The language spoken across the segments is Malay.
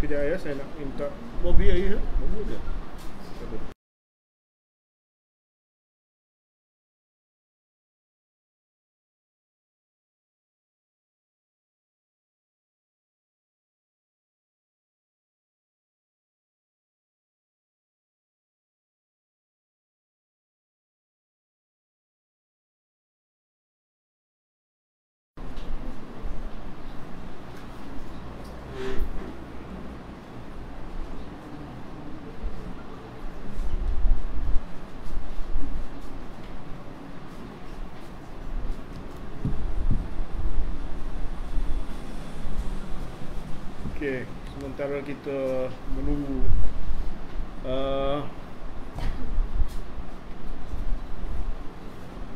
Sekejap ya, saya nak minta Bobby air. Bobby je. Okey, sementara kita menunggu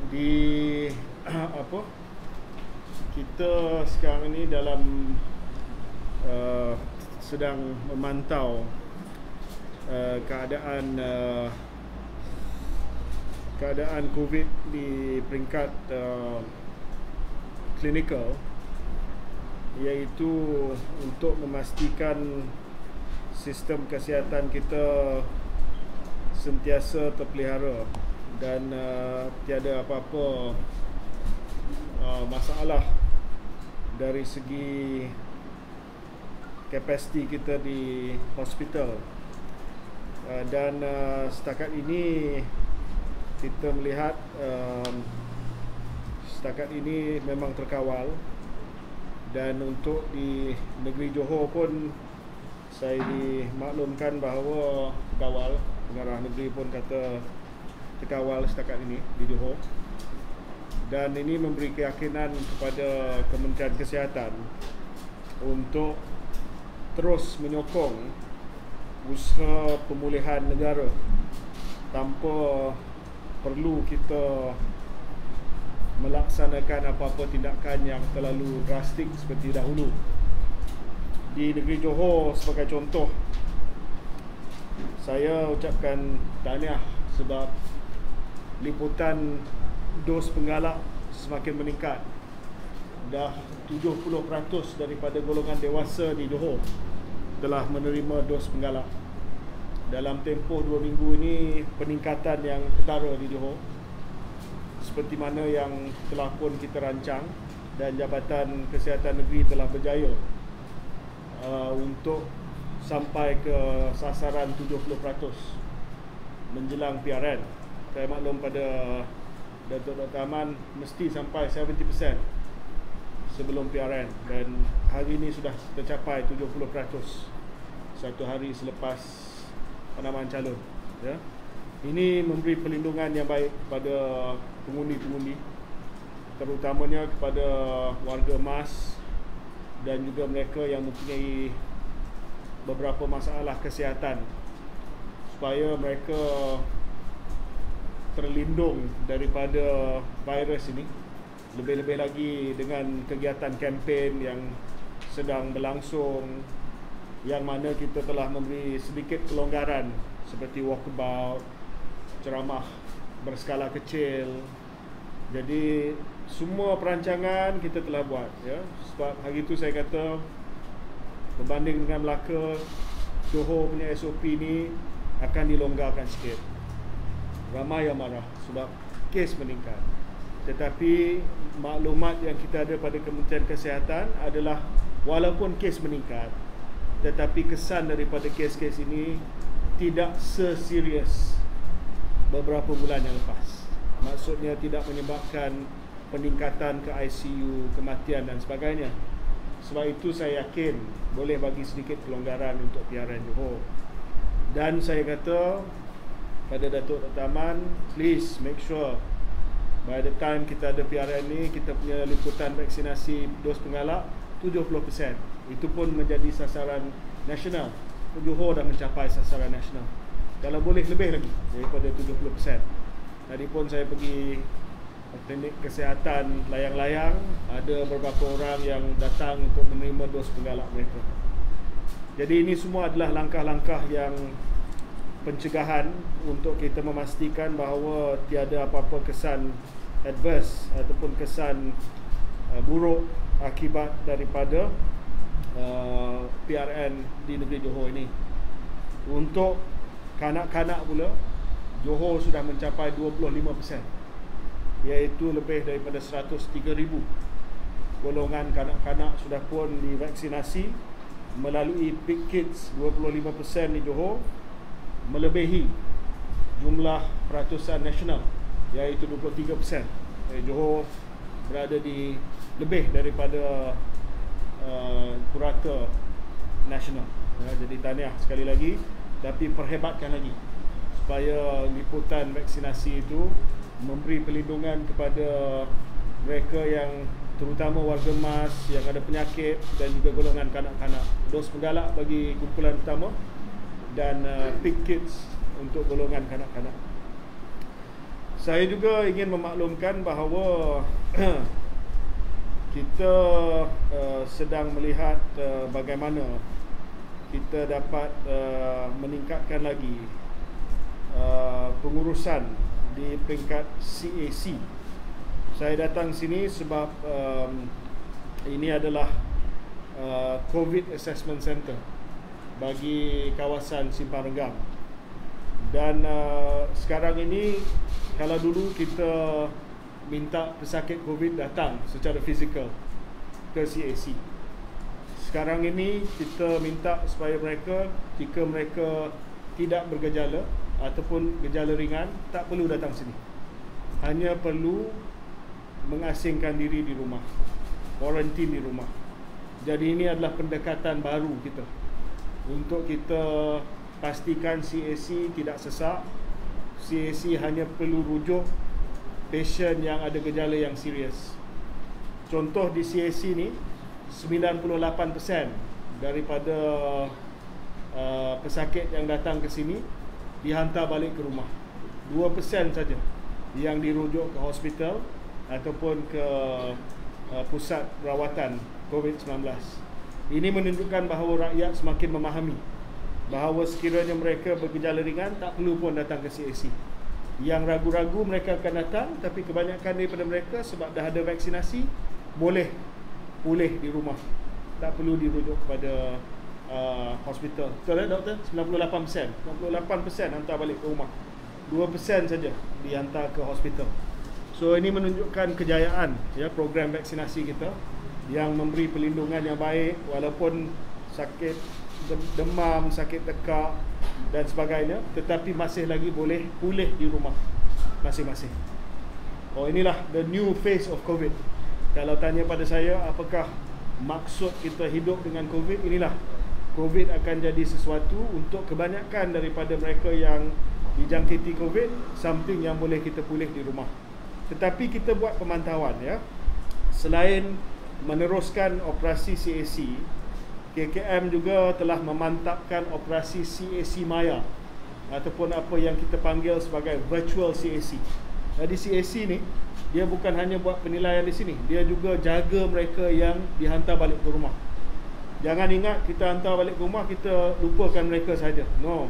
di apa, kita sekarang ni dalam sedang memantau keadaan COVID di peringkat klinikal, iaitu untuk memastikan sistem kesihatan kita sentiasa terpelihara dan tiada apa-apa masalah dari segi kapasiti kita di hospital. Dan setakat ini kita melihat setakat ini memang terkawal. Dan untuk di negeri Johor pun saya dimaklumkan bahawa terkawal. Pengarah negeri pun kata terkawal setakat ini di Johor. Dan ini memberi keyakinan kepada Kementerian Kesihatan untuk terus menyokong usaha pemulihan negara tanpa perlu kita melaksanakan apa-apa tindakan yang terlalu drastik seperti dahulu. Di negeri Johor sebagai contoh, saya ucapkan tahniah sebab liputan dos penggalak semakin meningkat. Dah 70% daripada golongan dewasa di Johor telah menerima dos penggalak. Dalam tempoh 2 minggu ini, peningkatan yang ketara di Johor seperti mana yang telah pun kita rancang, dan Jabatan Kesihatan Negeri telah berjaya untuk sampai ke sasaran 70% menjelang PRN. Saya maklum pada Datuk Dr. Aman mesti sampai 70% sebelum PRN, dan hari ini sudah tercapai 70% satu hari selepas penamaan calon, ya. Ini memberi perlindungan yang baik kepada pengundi-pengundi, terutamanya kepada warga emas dan juga mereka yang mempunyai beberapa masalah kesihatan, supaya mereka terlindung daripada virus ini. Lebih-lebih lagi dengan kegiatan kempen yang sedang berlangsung, yang mana kita telah memberi sedikit kelonggaran seperti walkabout, ceramah berskala kecil. Jadi semua perancangan kita telah buat, ya. Sebab hari itu saya kata, berbanding dengan Melaka, Johor punya SOP ni akan dilonggarkan sikit. Ramai yang marah sebab kes meningkat. Tetapi maklumat yang kita ada pada Kementerian Kesihatan adalah walaupun kes meningkat, tetapi kesan daripada kes-kes ini tidak seserius beberapa bulan yang lepas. Maksudnya tidak menyebabkan peningkatan ke ICU, kematian dan sebagainya. Sebab itu saya yakin boleh bagi sedikit kelonggaran untuk PRN Johor. Dan saya kata pada Datuk Dr. Aman, please make sure by the time kita ada PRN ni, kita punya liputan vaksinasi dos penggalak 70%. Itu pun menjadi sasaran nasional. Johor dah mencapai sasaran nasional. Kalau boleh lebih lagi daripada 70%. Tadi pun saya pergi klinik kesihatan layang-layang, ada beberapa orang yang datang untuk menerima dos penggalak mereka. Jadi ini semua adalah langkah-langkah yang pencegahan untuk kita memastikan bahawa tiada apa-apa kesan adverse ataupun kesan buruk akibat daripada PRN di negeri Johor ini. Untuk kanak-kanak pula, Johor sudah mencapai 25%, iaitu lebih daripada 103,000 golongan kanak-kanak sudah pun divaksinasi melalui Big Kids. 25% di Johor melebihi jumlah peratusan nasional, iaitu 23%. Johor berada di lebih daripada purata nasional. Jadi tahniah sekali lagi, tapi perhebatkan lagi supaya liputan vaksinasi itu memberi perlindungan kepada mereka yang terutama warga emas yang ada penyakit dan juga golongan kanak-kanak. Dos penggalak bagi kumpulan utama dan Big Kids untuk golongan kanak-kanak. Saya juga ingin memaklumkan bahawa kita sedang melihat bagaimana kita dapat meningkatkan lagi pengurusan di peringkat CAC. Saya datang sini sebab ini adalah COVID Assessment Center bagi kawasan Simpang Renggam. Dan sekarang ini, kalau dulu kita minta pesakit COVID datang secara fizikal ke CAC, sekarang ini kita minta supaya mereka, jika mereka tidak bergejala ataupun gejala ringan, tak perlu datang sini. Hanya perlu mengasingkan diri di rumah, kuarantin di rumah. Jadi ini adalah pendekatan baru kita untuk kita pastikan CAC tidak sesak. CAC hanya perlu rujuk pasien yang ada gejala yang serius. Contoh di CAC ni, 98% daripada pesakit yang datang ke sini dihantar balik ke rumah. 2% saja yang dirujuk ke hospital ataupun ke pusat rawatan COVID-19. Ini menunjukkan bahawa rakyat semakin memahami bahawa sekiranya mereka bergejala ringan, tak perlu pun datang ke CAC. Yang ragu-ragu mereka akan datang, tapi kebanyakan daripada mereka sebab dah ada vaksinasi, boleh pulih di rumah, tak perlu dirujuk kepada hospital. Betul tak doktor? 98% hantar balik ke rumah, 2% saja dihantar ke hospital. So ini menunjukkan kejayaan ya program vaksinasi kita yang memberi perlindungan yang baik walaupun sakit demam, sakit tekak dan sebagainya, tetapi masih lagi boleh pulih di rumah masing-masing. Oh, inilah the new face of COVID. Kalau tanya pada saya apakah maksud kita hidup dengan COVID, inilah COVID akan jadi sesuatu untuk kebanyakan daripada mereka yang dijangkiti COVID, something yang boleh kita pulih di rumah. Tetapi kita buat pemantauan ya. Selain meneruskan operasi CAC, KKM juga telah memantapkan operasi CAC Maya ataupun apa yang kita panggil sebagai virtual CAC. Jadi CAC ni dia bukan hanya buat penilaian di sini, dia juga jaga mereka yang dihantar balik ke rumah. Jangan ingat kita hantar balik ke rumah kita lupakan mereka saja. No.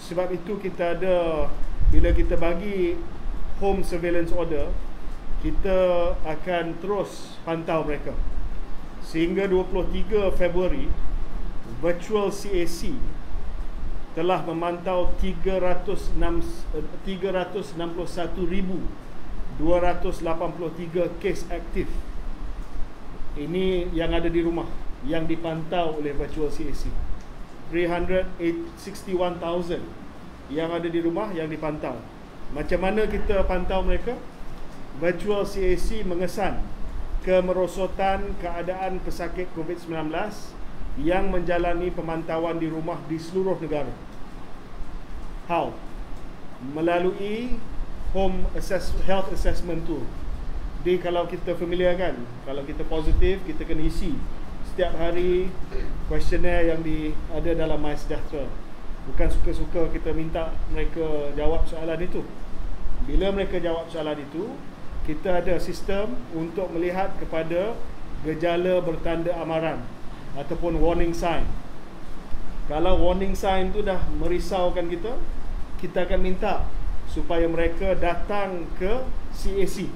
Sebab itu kita ada, bila kita bagi home surveillance order, kita akan terus pantau mereka. Sehingga 23 Februari, virtual CAC telah memantau 361,283 kes aktif. Ini yang ada di rumah, yang dipantau oleh virtual CAC. 361,000 yang ada di rumah yang dipantau. Macam mana kita pantau mereka? Virtual CAC mengesan kemerosotan keadaan pesakit COVID-19 yang menjalani pemantauan di rumah di seluruh negara. How? Melalui health assessment tool. Jadi kalau kita familiar kan, kalau kita positif, kita kena isi setiap hari questionnaire yang ada dalam MySejahtera. Bukan suka-suka kita minta mereka jawab soalan itu. Bila mereka jawab soalan itu, kita ada sistem untuk melihat kepada gejala bertanda amaran ataupun warning sign. Kalau warning sign tu dah merisaukan kita, kita akan minta supaya mereka datang ke CAC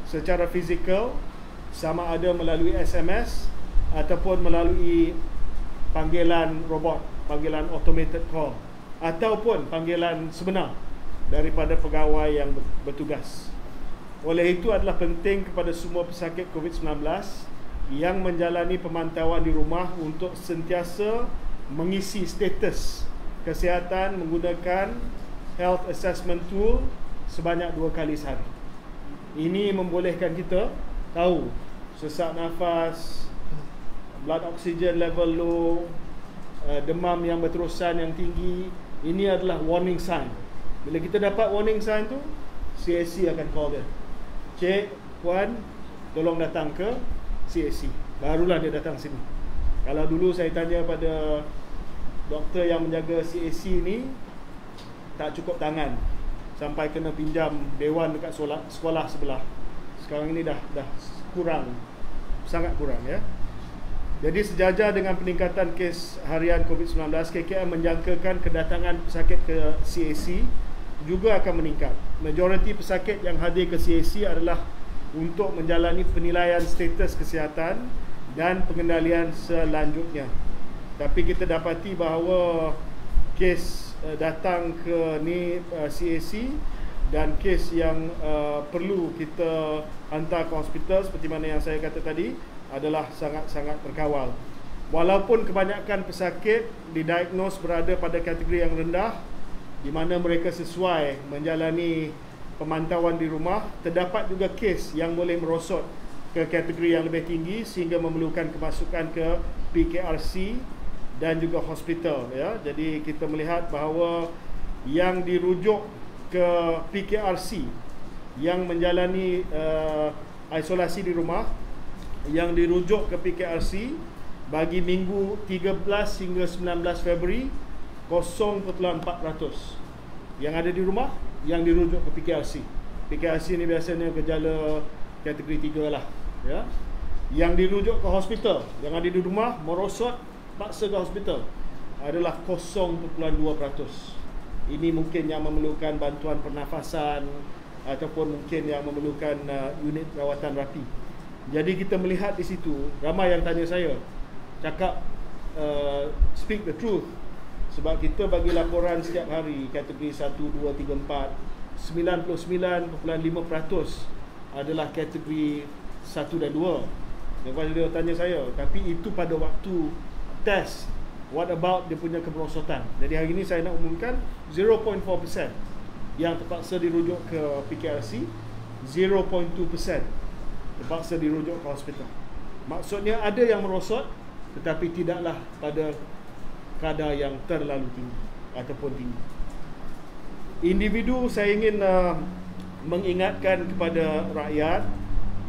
secara fizikal, sama ada melalui SMS ataupun melalui panggilan robot, panggilan automated call, ataupun panggilan sebenar daripada pegawai yang bertugas. Oleh itu adalah penting kepada semua pesakit COVID-19 yang menjalani pemantauan di rumah untuk sentiasa mengisi status kesihatan menggunakan health assessment tool sebanyak 2 kali sehari. Ini membolehkan kita tahu sesak nafas, blood oxygen level low, demam yang berterusan yang tinggi. Ini adalah warning sign. Bila kita dapat warning sign tu, CAC akan call dia. Cik, puan, tolong datang ke CAC. Barulah dia datang sini. Kalau dulu saya tanya pada doktor yang menjaga CAC ni, tak cukup tangan, sampai kena pinjam dewan dekat sekolah sebelah. Sekarang ini dah kurang, sangat kurang ya. Jadi sejajar dengan peningkatan kes harian COVID-19, KKM menjangkakan kedatangan pesakit ke CAC juga akan meningkat. Majoriti pesakit yang hadir ke CAC adalah untuk menjalani penilaian status kesihatan dan pengendalian selanjutnya. Tapi kita dapati bahawa kes datang ke CAC dan kes yang perlu kita hantar ke hospital seperti mana yang saya kata tadi adalah sangat-sangat terkawal. Walaupun kebanyakan pesakit didiagnos berada pada kategori yang rendah di mana mereka sesuai menjalani pemantauan di rumah, terdapat juga kes yang boleh merosot ke kategori yang lebih tinggi sehingga memerlukan kemasukan ke PKRC dan juga hospital ya. Jadi kita melihat bahawa yang dirujuk ke PKRC yang menjalani isolasi di rumah, yang dirujuk ke PKRC bagi minggu 13 hingga 19 Februari 0.4%. Yang ada di rumah yang dirujuk ke PKRC. PKRC ni biasanya gejala kategori 3 lah ya. Yang dirujuk ke hospital, yang ada di rumah merosot paksa ke hospital adalah 0.2%. Ini mungkin yang memerlukan bantuan pernafasan ataupun mungkin yang memerlukan unit rawatan rapi. Jadi kita melihat di situ ramai yang tanya saya, cakap speak the truth. Sebab kita bagi laporan setiap hari kategori 1, 2, 3, 4, 99.5% adalah kategori 1 dan 2. Lepas dia tanya saya, tapi itu pada waktu test, what about dia punya kemerosotan? Jadi hari ini saya nak umumkan 0.4% yang terpaksa dirujuk ke PKRC, 0.2% terpaksa dirujuk ke hospital. Maksudnya ada yang merosot tetapi tidaklah pada kadar yang terlalu tinggi ataupun tinggi. Individu, saya ingin mengingatkan kepada rakyat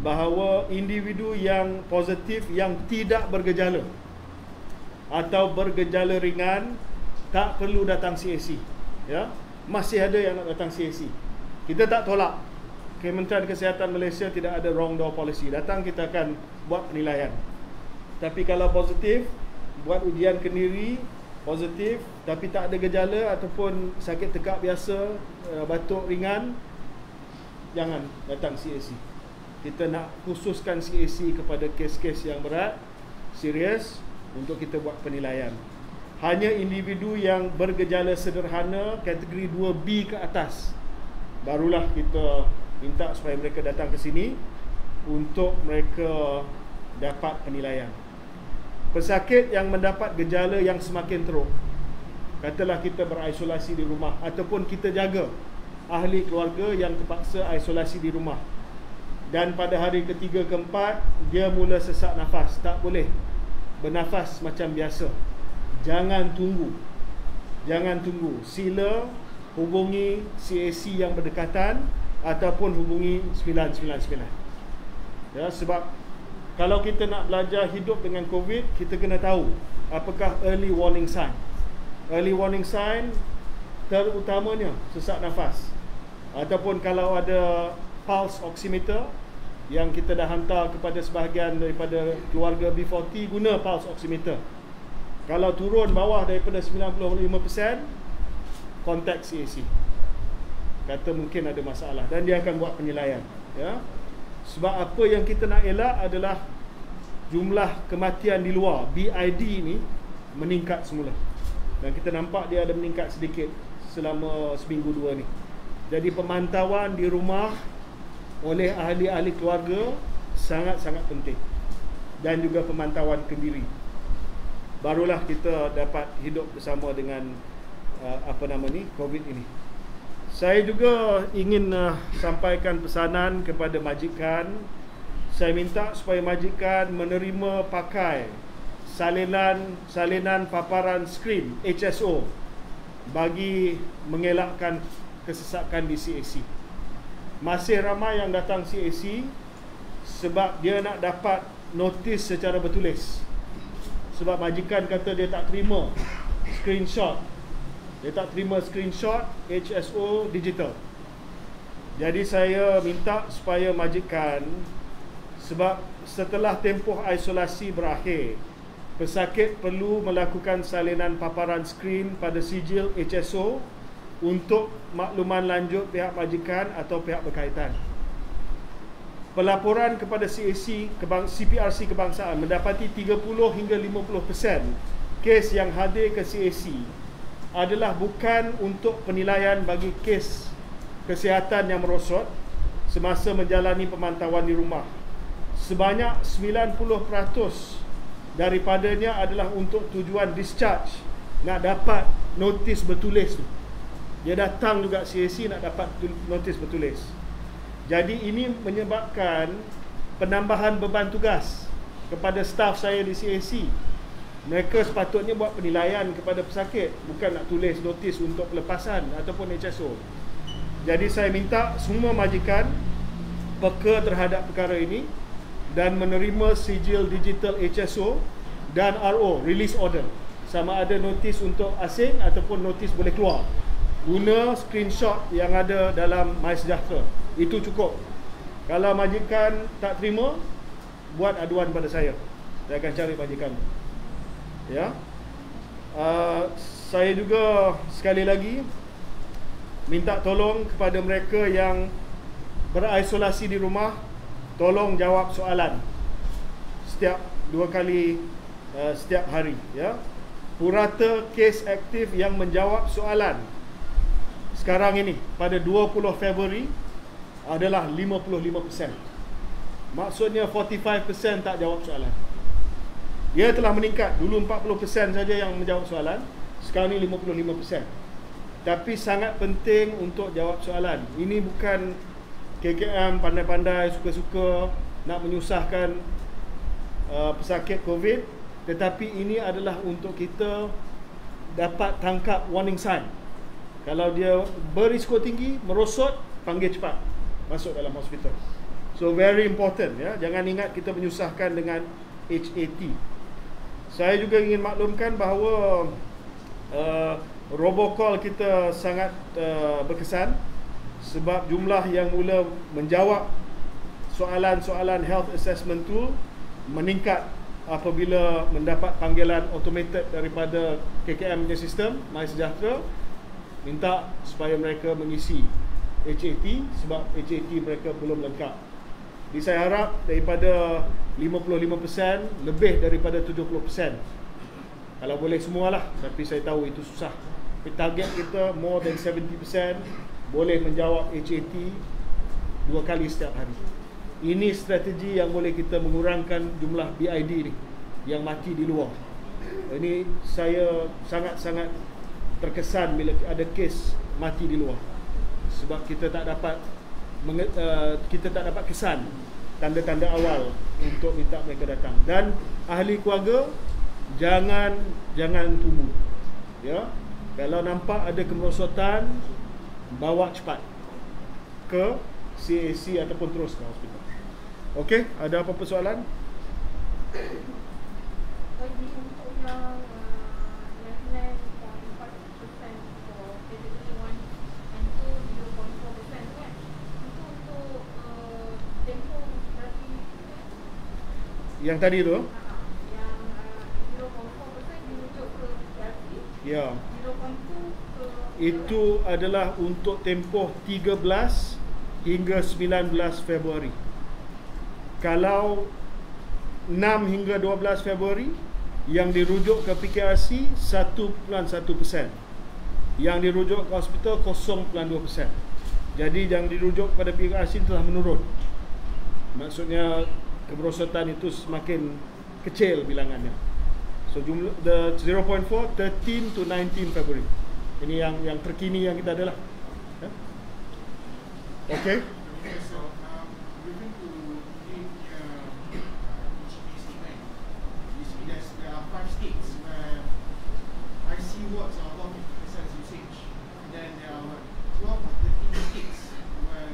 bahawa individu yang positif yang tidak bergejala atau bergejala ringan tak perlu datang CAC ya. Masih ada yang nak datang CAC. Kita tak tolak. Kementerian Kesihatan Malaysia tidak ada wrong door policy. Datang, kita akan buat penilaian. Tapi kalau positif, buat ujian kendiri, positif tapi tak ada gejala ataupun sakit tekak biasa, batuk ringan, jangan datang CAC. Kita nak khususkan CAC kepada kes-kes yang berat, serius, untuk kita buat penilaian. Hanya individu yang bergejala sederhana kategori 2B ke atas barulah kita minta supaya mereka datang ke sini untuk mereka dapat penilaian. Pesakit yang mendapat gejala yang semakin teruk, katalah kita berisolasi di rumah ataupun kita jaga ahli keluarga yang terpaksa isolasi di rumah, dan pada hari ketiga keempat dia mula sesak nafas, tak boleh bernafas macam biasa, jangan tunggu. Sila hubungi CAC yang berdekatan ataupun hubungi 999 ya. Sebab kalau kita nak belajar hidup dengan COVID, kita kena tahu apakah early warning sign. Early warning sign terutamanya sesak nafas, ataupun kalau ada pulse oximeter yang kita dah hantar kepada sebahagian daripada keluarga B40, guna pulse oximeter. Kalau turun bawah daripada 95%, kontak CAC. Kata mungkin ada masalah dan dia akan buat penilaian ya. Sebab apa yang kita nak elak adalah jumlah kematian di luar, BID ni meningkat semula. Dan kita nampak dia ada meningkat sedikit selama seminggu dua ni. Jadi pemantauan di rumah oleh ahli-ahli keluarga sangat-sangat penting. Dan juga pemantauan kendiri. Barulah kita dapat hidup bersama dengan COVID ini. Saya juga ingin sampaikan pesanan kepada majikan. Saya minta supaya majikan menerima pakai salinan paparan skrin HSO bagi mengelakkan kesesakan di CAC. Masih ramai yang datang CAC sebab dia nak dapat notis secara bertulis. Sebab majikan kata dia tak terima screenshot. Dia tak terima screenshot HSO digital. Jadi saya minta supaya majikan, sebab setelah tempoh isolasi berakhir, pesakit perlu melakukan salinan paparan skrin pada sijil HSO untuk makluman lanjut pihak majikan atau pihak berkaitan. Pelaporan kepada CPRC kebangsaan mendapati 30 hingga 50% kes yang hadir ke CAC adalah bukan untuk penilaian bagi kes kesihatan yang merosot semasa menjalani pemantauan di rumah. Sebanyak 90% daripadanya adalah untuk tujuan discharge, nak dapat notis bertulis tu. Dia datang juga CAC nak dapat notis bertulis. Jadi ini menyebabkan penambahan beban tugas kepada staf saya di CAC. Mereka sepatutnya buat penilaian kepada pesakit, bukan nak tulis notis untuk pelepasan ataupun HSO. Jadi saya minta semua majikan peka terhadap perkara ini dan menerima sijil digital HSO dan RO, release order. Sama ada notis untuk asing ataupun notis boleh keluar. Guna screenshot yang ada dalam MySejahtera. Itu cukup. Kalau majikan tak terima, buat aduan pada saya. Saya akan cari majikan. Ya. Saya juga sekali lagi minta tolong kepada mereka yang berisolasi di rumah, tolong jawab soalan setiap 2 kali setiap hari, ya. Purata kes aktif yang menjawab soalan sekarang ini pada 20 Februari adalah 55%. Maksudnya 45% tak jawab soalan. Dia telah meningkat. Dulu 40% saja yang menjawab soalan, sekarang ni 55%. Tapi sangat penting untuk jawab soalan. Ini bukan KKM pandai-pandai suka-suka nak menyusahkan pesakit COVID, tetapi ini adalah untuk kita dapat tangkap warning sign. Kalau dia berisiko tinggi, merosot, panggil cepat masuk dalam hospital. So very important, ya. Jangan ingat kita menyusahkan dengan HAT. Saya juga ingin maklumkan bahawa robocall kita sangat berkesan sebab jumlah yang mula menjawab soalan-soalan health assessment tool meningkat apabila mendapat panggilan automated daripada KKM punya sistem MySejahtera. Minta supaya mereka mengisi HAT sebab HAT mereka belum lengkap. Jadi saya harap daripada 55% lebih daripada 70%. Kalau boleh semualah, tapi saya tahu itu susah. Tapi target kita more than 70% boleh menjawab HAT 2 kali setiap hari. Ini strategi yang boleh kita mengurangkan jumlah BID ni yang mati di luar. Ini saya sangat-sangat terkesan bila ada kes mati di luar. Sebab kita tak dapat kesan tanda-tanda awal untuk minta mereka datang. Dan ahli keluarga jangan tunggu. Ya. Kalau nampak ada kemerosotan, bawa cepat ke CAC ataupun terus ke hospital. Okey, ada apa-apa soalan? Untuk yang left-hand 4% for category 1 and 2 0.4% kan? Itu untuk tempoh berarti Yang tadi tu? yang 0.4% dirujuk ke PRC, Ya. 0.2 ke Itu adalah untuk tempoh 13 hingga 19 Februari. Kalau 6 hingga 12 Februari Yang dirujuk ke PKRC 1.1%. Yang dirujuk ke hospital 0.2%. Jadi yang dirujuk pada PKRC telah menurun. Maksudnya kemerosotan itu semakin kecil bilangannya. So jumlah the 0.4 13 to 19 February. Ini yang terkini yang kita ada lah. Ya? Okay. Okay, so moving to each statement, you see there are 5 states where ICU wards are above 50% usage, and then there are 12 or 13 states where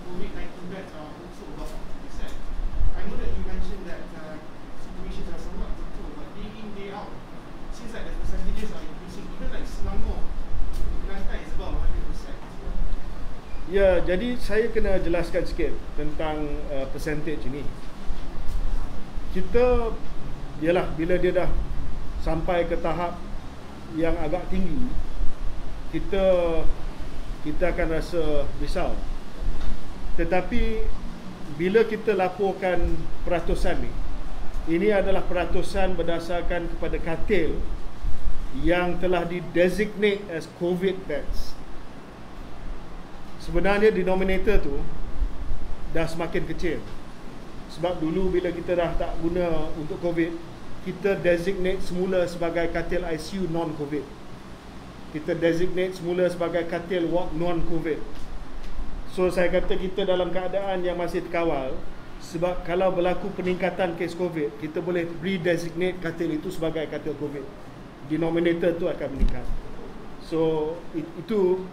COVID-19 beds are also above 50%. I know that you mentioned that situations are somewhat controlled, but day in, day out, it seems like the percentages are increasing. Even like Selangor, Kelantan is above 100%. Ya, jadi saya kena jelaskan sikit tentang percentage ini. Kita, ialah bila dia dah sampai ke tahap yang agak tinggi, kita akan rasa risau. Tetapi bila kita laporkan peratusan ni, ini adalah peratusan berdasarkan kepada katil yang telah di-designate as COVID beds. Sebenarnya denominator tu dah semakin kecil. Sebab dulu bila kita dah tak guna untuk COVID, kita designate semula sebagai katil ICU non-COVID. Kita designate semula sebagai katil ward non-COVID. So saya kata kita dalam keadaan yang masih terkawal. Sebab kalau berlaku peningkatan kes COVID, kita boleh redesignate katil itu sebagai katil COVID. Denominator tu akan meningkat. So itu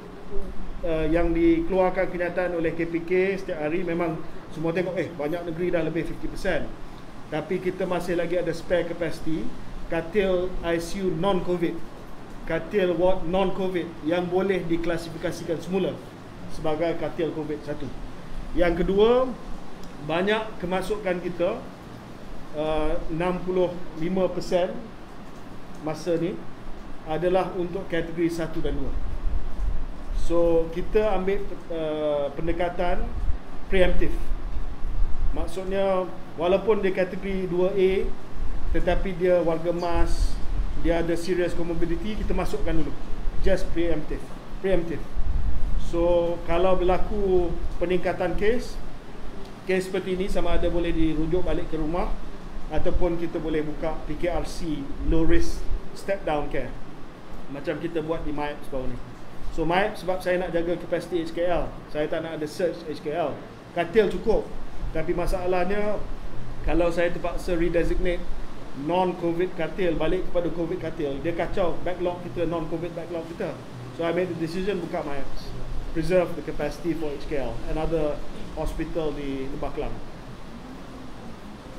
yang dikeluarkan kenyataan oleh KPK setiap hari. Memang semua tengok banyak negeri dah lebih 50%. Tapi kita masih lagi ada spare capacity katil ICU non-COVID, katil ward non-COVID yang boleh diklasifikasikan semula sebagai katil COVID 1. Yang kedua, banyak kemasukan kita 65% masa ni adalah untuk kategori 1 dan 2. So kita ambil pendekatan preemptif. Maksudnya walaupun dia kategori 2A tetapi dia warga emas, dia ada serious comorbidity, kita masukkan dulu. Just preemptive. So kalau berlaku peningkatan kes seperti ini, sama ada boleh dirujuk balik ke rumah ataupun kita boleh buka PKRC, low risk step down care, macam kita buat di MIAPS baru ni. So MIAPS sebab saya nak jaga kapasiti HKL, saya tak nak ada surge HKL. Katil cukup, tapi masalahnya kalau saya terpaksa redesignate non-COVID katil balik kepada COVID katil, dia kacau backlog kita, non-COVID backlog kita. So I made the decision buka MIAPS, preserve the capacity for HKL and other hospital di Lembah Kelang.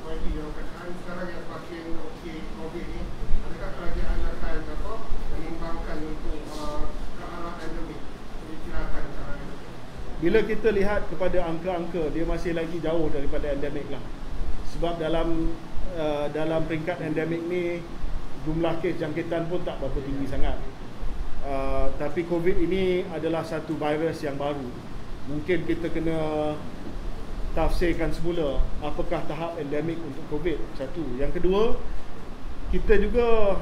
Bagi keadaan sekarang yang semakin okey COVID ni, adakah kerajaan akan menimbangkan untuk ke arah endemik, diperkirakan ke arah endemik? Bila kita lihat kepada angka-angka, dia masih lagi jauh daripada endemik lah. Sebab dalam peringkat endemik ni, jumlah kes jangkitan pun tak berapa tinggi sangat. Tapi COVID ini adalah satu virus yang baru. Mungkin kita kena tafsirkan semula apakah tahap endemik untuk COVID, satu. Yang kedua, kita juga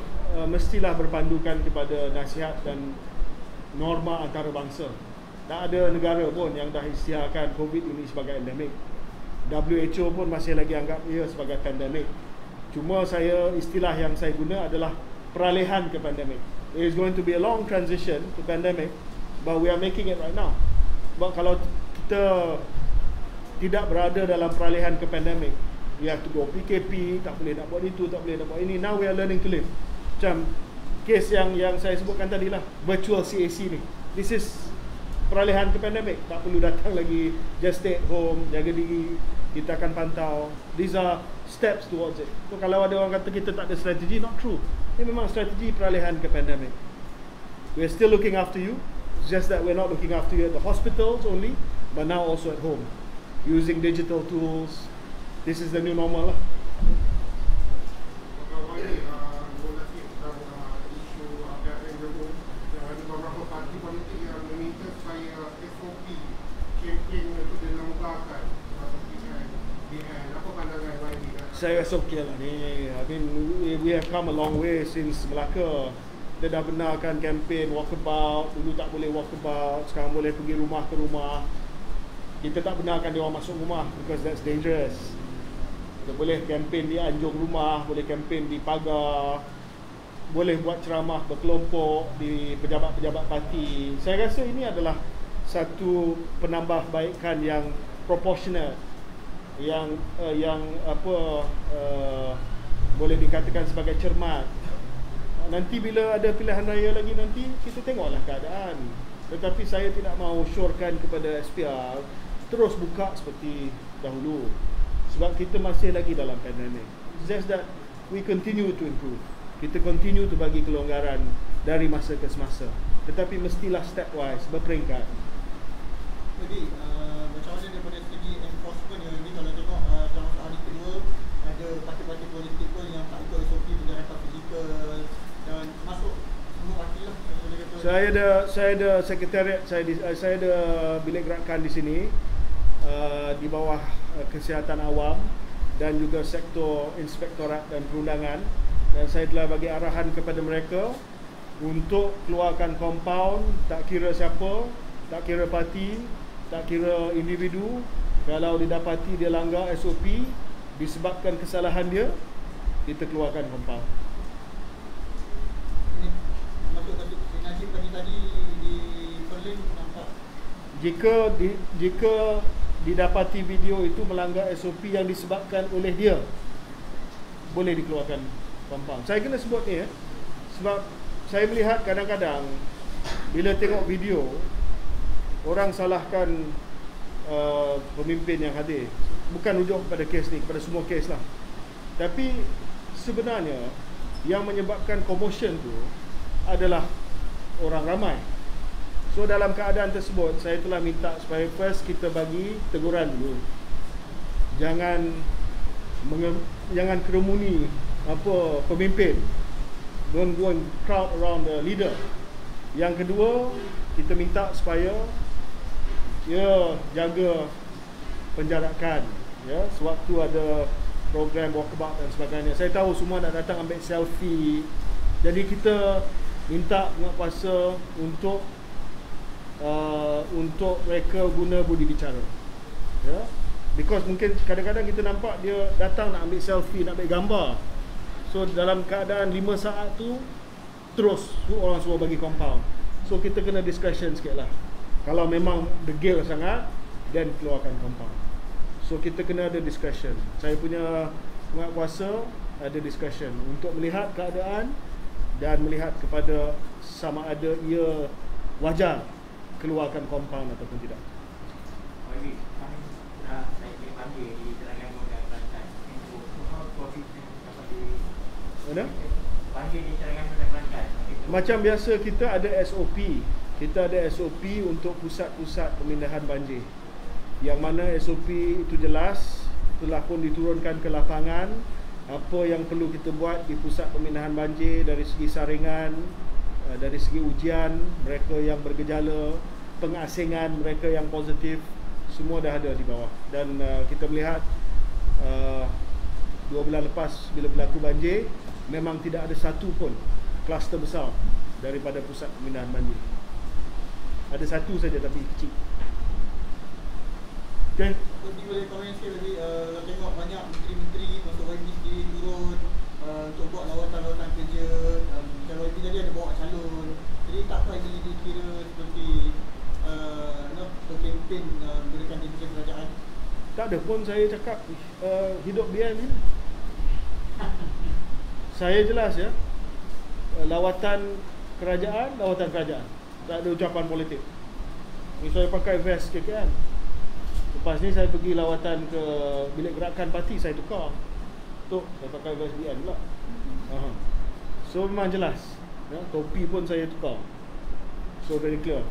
mestilah berpandukan kepada nasihat dan norma antarabangsa. Tak ada negara pun yang dah isytiharkan COVID ini sebagai endemik. WHO pun masih lagi anggap ia sebagai pandemik. Cuma istilah yang saya guna adalah peralihan ke pandemik. It is going to be a long transition to pandemic, but we are making it right now. Sebab kalau kita tidak berada dalam peralihan ke pandemik, we have to go PKP, tak boleh nak buat itu, tak boleh nak buat ini. Now we are learning to live. Macam kes yang saya sebutkan tadi lah, virtual CAC ni. This is peralihan ke pandemik. Tak perlu datang lagi, just stay at home, jaga diri, kita akan pantau. These are steps towards it. So kalau ada orang kata kita tak ada strategi, not true. Ini memang strategi peralihan ke pandemik. We are still looking after you. It's just that we're not looking after you at the hospitals only, but now also at home, using digital tools. This is the new normal lah. Kalau ini boleh tentang isu yang jauh, ada beberapa parti politik yang meminta supaya SOP kempen itu dilonggarkan. Apa pandangan YB? Saya rasa okey lah ni. I mean, we have come a long way since Melaka. Dia dah benarkan kempen walkabout. Dulu tak boleh walkabout, sekarang boleh pergi rumah ke rumah. Kita tak benarkan dia orang masuk rumah because that's dangerous. Dia boleh kempen di anjung rumah, boleh kempen di pagar, boleh buat ceramah berkelompok di pejabat-pejabat parti. Saya rasa ini adalah satu penambahbaikan yang proportional, yang boleh dikatakan sebagai cermat. Nanti bila ada pilihan raya lagi nanti kita tengoklah keadaan. Tetapi saya tidak mahu syorkan kepada SPR terus buka seperti dahulu sebab kita masih lagi dalam pandemik. It's just that we continue to improve. Kita continue to bagi kelonggaran dari masa ke semasa. Tetapi mestilah stepwise, berperingkat. Jadi macam mana daripada segi enforcement yang ini, kalau tengok dalam hari kedua ada parti-parti politik pun yang tak ikut SOP penjarakan fizikal dan masuk semua parti lah. Saya ada sekretariat, saya ada bilik gerakan di sini di bawah kesihatan awam dan juga sektor inspektorat dan perundangan, dan saya telah bagi arahan kepada mereka untuk keluarkan kompaun, tak kira siapa, tak kira parti, tak kira individu. Kalau didapati dia langgar SOP disebabkan kesalahan dia, kita keluarkan kompaun. Ini masuk ke Najib tadi di Perlis nampak. Jika didapati video itu melanggar SOP yang disebabkan oleh dia, boleh dikeluarkan kompaun. Saya kena sebut ni sebab saya melihat kadang-kadang bila tengok video, orang salahkan pemimpin yang hadir. Bukan rujuk kepada kes ni, kepada semua kes lah. Tapi sebenarnya yang menyebabkan commotion tu adalah orang ramai. So dalam keadaan tersebut, saya telah minta supaya first kita bagi teguran dulu. Jangan keremuni pemimpin. Don't go and crowd around the leader. Yang kedua, kita minta supaya jaga penjarakan, sewaktu ada program walkabout dan sebagainya. Saya tahu semua nak datang ambil selfie. Jadi kita minta penguatkuasa untuk mereka guna budi bicara. Because mungkin kadang-kadang kita nampak dia datang nak ambil selfie, nak ambil gambar. So dalam keadaan 5 saat tu terus orang semua bagi compound. So kita kena discretion sikit lah. Kalau memang degil sangat, then keluarkan compound. So kita kena ada discretion. Saya punya penguatkuasa ada discretion untuk melihat keadaan dan melihat kepada sama ada ia wajar keluarkan compound ataupun tidak. Baik, saya ingin panggil di Terengganu dan Kelantan untuk COVID-19 dapat di Mana? panggil di Terengganu dan Kelantan. Macam biasa kita ada SOP. Kita ada SOP untuk pusat-pusat pemindahan banjir. Yang mana SOP itu jelas, telah pun diturunkan ke lapangan apa yang perlu kita buat di pusat pemindahan banjir dari segi saringan, dari segi ujian mereka yang bergejala, pengasingan mereka yang positif, semua dah ada di bawah. Dan kita melihat 2 bulan lepas bila berlaku banjir, memang tidak ada satu pun kluster besar daripada pusat pemindahan banjir. Ada satu saja tapi kecil. Okay. Jadi boleh komen sikit lagi, tengok banyak menteri-menteri masuk YB turun untuk buat lawatan-lawatan kerja. Kalau YB tadi ada bawa calon. Jadi takkah ini dikira seperti kempen menggunakan television kerajaan? Tak ada pun saya cakap hidup BN ni. Saya jelas lawatan kerajaan. Tak ada ucapan politik. Ni saya pakai vest KKN. Lepas ni saya pergi lawatan ke bilik gerakan parti, saya tukar. Tok, saya pakai vest BN pula. So memang jelas. Topi pun saya tukar. So very clear.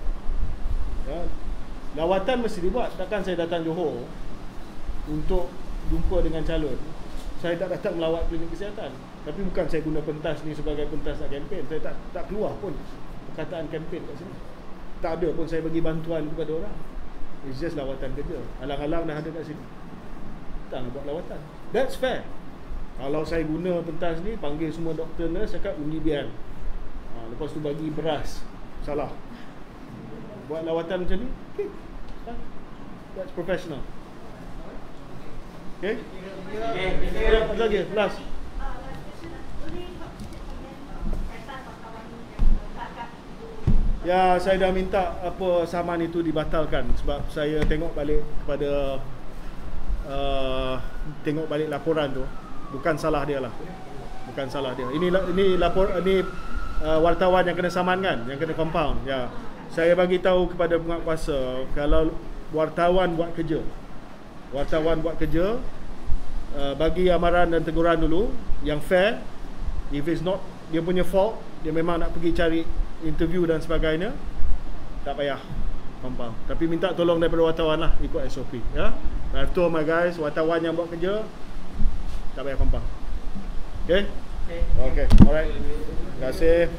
Lawatan mesti dibuat. Takkan saya datang Johor untuk jumpa dengan calon. Saya tak datang melawat klinik kesihatan. Tapi bukan saya guna pentas ni sebagai pentas nak kempen. Saya tak keluar pun perkataan kempen kat sini. Tak ada pun saya bagi bantuan kepada orang. It's just lawatan kerja. Alang-alang dah ada kat sini, tak nak buat lawatan. That's fair. Kalau saya guna pentas ni, panggil semua doktor nurse, cakap undian. Lepas tu bagi beras. Salah. Buat lawatan macam ni, okay. That's professional. Okay? Apa lagi? Last. Ya, saya dah minta apa saman itu dibatalkan sebab saya tengok balik kepada tengok balik laporan tu, bukan salah dia lah. Bukan salah dia. Ini wartawan yang kena saman kan, yang kena compound. Ya. Saya bagi tahu kepada penguatkuasa, kalau wartawan buat kerja, bagi amaran dan teguran dulu yang fair. If it's not dia punya fault, dia memang nak pergi cari interview dan sebagainya, tak payah compound. Tapi minta tolong daripada wartawan lah, ikut SOP ya. I've told my guys, wartawan yang buat kerja tak payah compound. Okay? Okay, alright. Terima kasih.